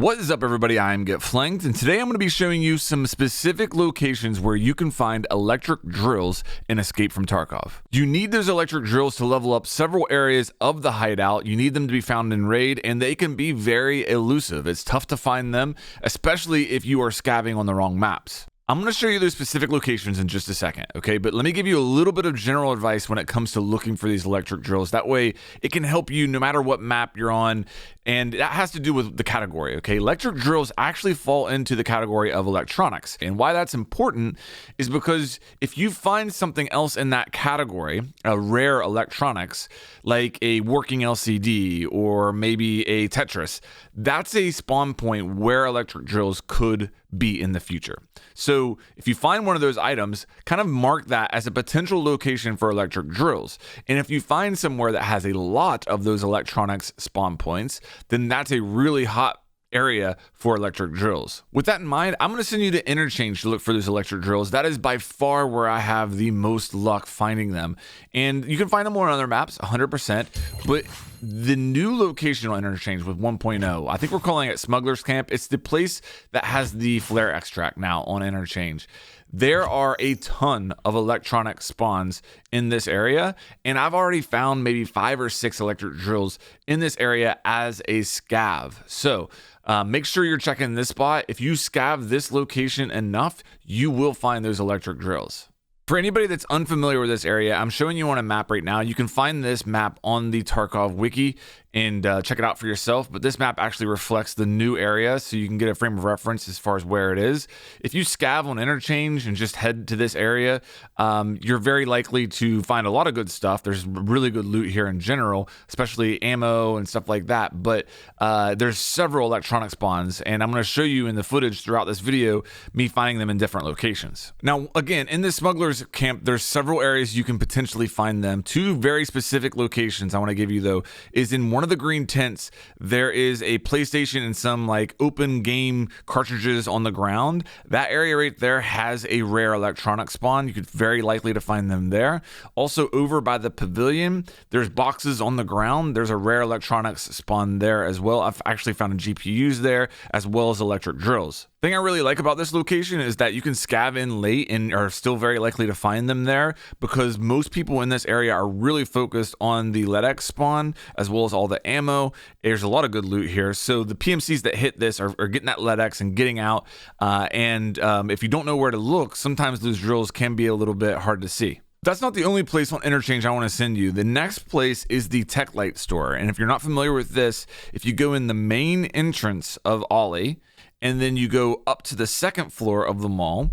What is up, everybody? I am Get Flanked, and today I'm going to be showing you some specific locations where you can find electric drills in Escape from Tarkov. You need those electric drills to level up several areas of the hideout. You need them to be found in raid, and they can be very elusive. It's tough to find them, especially if you are scabbing on the wrong maps. I'm going to show you those specific locations in just a second, okay? But let me give you a little bit of general advice when it comes to looking for these electric drills. That way, it can help you no matter what map you're on, and that has to do with the category, okay? Electric drills actually fall into the category of electronics, and why that's important is because if you find something else in that category, a rare electronics, like a working LCD or maybe a Tetris, that's a spawn point where electric drills could be in the future. So if you find one of those items, kind of mark that as a potential location for electric drills. And if you find somewhere that has a lot of those electronics spawn points, then that's a really hot area for electric drills. With that in mind, I'm going to send you to Interchange to look for those electric drills. That is by far where I have the most luck finding them. And you can find them on other maps, 100%, but the new location on Interchange with 1.0, I think we're calling it Smuggler's Camp. It's the place that has the flare extract now on Interchange. There are a ton of electronic spawns in this area, and I've already found maybe 5 or 6 electric drills in this area as a scav. So make sure you're checking this spot. If you scav this location enough, you will find those electric drills. For anybody that's unfamiliar with this area, I'm showing you on a map right now. You can find this map on the Tarkov wiki and check it out for yourself. But this map actually reflects the new area, so you can get a frame of reference as far as where it is. If you scav on Interchange and just head to this area, you're very likely to find a lot of good stuff. There's really good loot here in general, especially ammo and stuff like that. But there's several electronic spawns, and I'm going to show you in the footage throughout this video me finding them in different locations. Now, again, in this Smuggler's Camp, there's several areas you can potentially find them. 2 very specific locations I want to give you, though, is in one of the green tents, there is a PlayStation and some like open game cartridges on the ground. That area right there has a rare electronic spawn. You could very likely to find them there. Also over by the pavilion, there's boxes on the ground. There's a rare electronics spawn there as well. I've actually found GPUs there as well as electric drills. The thing I really like about this location is that you can scav in late and are still very likely to find them there, because most people in this area are really focused on the LEDX spawn as well as all the ammo. There's a lot of good loot here, so the PMCs that hit this are getting that LEDX and getting out, and if you don't know where to look, sometimes those drills can be a little bit hard to see. That's not the only place on Interchange I want to send you. The next place is the Tech Light store, and if you're not familiar with this, if you go in the main entrance of Ollie and then you go up to the 2nd floor of the mall,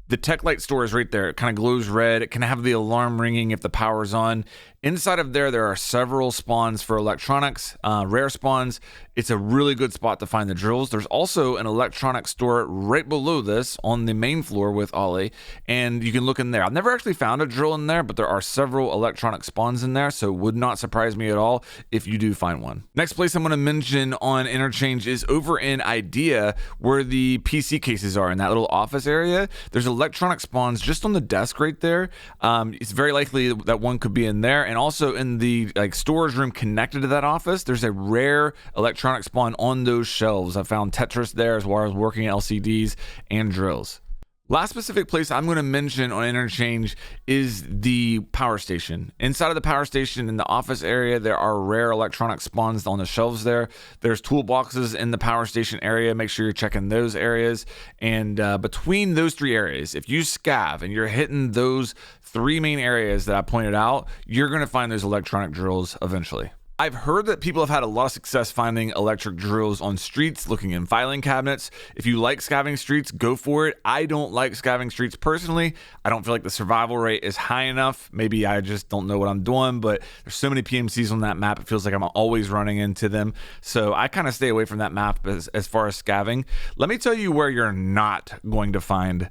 the Tech Light store is right there. It kind of glows red. It can have the alarm ringing if the power's on. Inside of there are several spawns for electronics, rare spawns. It's a really good spot to find the drills. There's also an electronics store right below this on the main floor with Ollie, and you can look in there. I've never actually found a drill in there, but there are several electronic spawns in there, so it would not surprise me at all if you do find one. Next place I'm going to mention on Interchange is over in Idea, where the PC cases are in that little office area. There's electronic spawns just on the desk right there. It's very likely that one could be in there, and also in the storage room connected to that office, there's a rare electronic spawn on those shelves. I found Tetris there as well as working LCDs and drills. Last specific place I'm going to mention on Interchange is the power station. Inside of the power station in the office area, there are rare electronic spawns on the shelves there. There's toolboxes in the power station area. Make sure you're checking those areas. And between those 3 areas, if you scav and you're hitting those 3 main areas that I pointed out, you're going to find those electronic drills eventually. I've heard that people have had a lot of success finding electric drills on streets, looking in filing cabinets. If you like scavenging streets, go for it. I don't like scavenging streets personally. I don't feel like the survival rate is high enough. Maybe I just don't know what I'm doing, but there's so many PMCs on that map, it feels like I'm always running into them. So I kind of stay away from that map as far as scavenging. Let me tell you where you're not going to find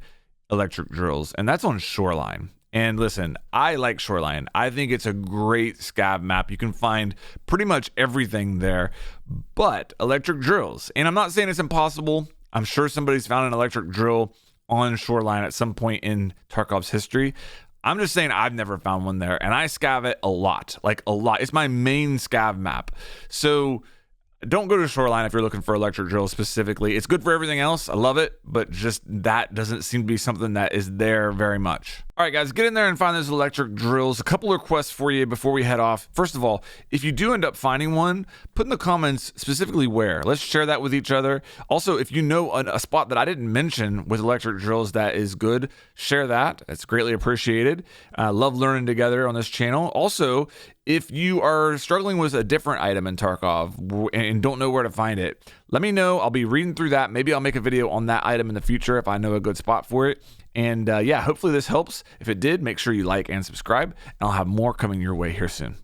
electric drills, and that's on Shoreline. And listen, I like Shoreline. I think it's a great scav map. You can find pretty much everything there, but electric drills. And I'm not saying it's impossible. I'm sure somebody's found an electric drill on Shoreline at some point in Tarkov's history. I'm just saying I've never found one there, and I scav it a lot, like a lot. It's my main scav map. So Don't go to shoreline if you're looking for electric drills specifically. It's good for everything else. I love it, but just that doesn't seem to be something that is there very much. All right, guys, get in there and find those electric drills. A couple of requests for you before we head off. First of all, if you do end up finding one, put in the comments specifically where. Let's share that with each other. Also, if you know a spot that I didn't mention with electric drills that is good, share that. That's greatly appreciated. I love learning together on this channel. Also, if you are struggling with a different item in Tarkov and don't know where to find it, let me know. I'll be reading through that. Maybe I'll make a video on that item in the future if I know a good spot for it. And yeah, hopefully this helps. If it did, make sure you like and subscribe, and I'll have more coming your way here soon.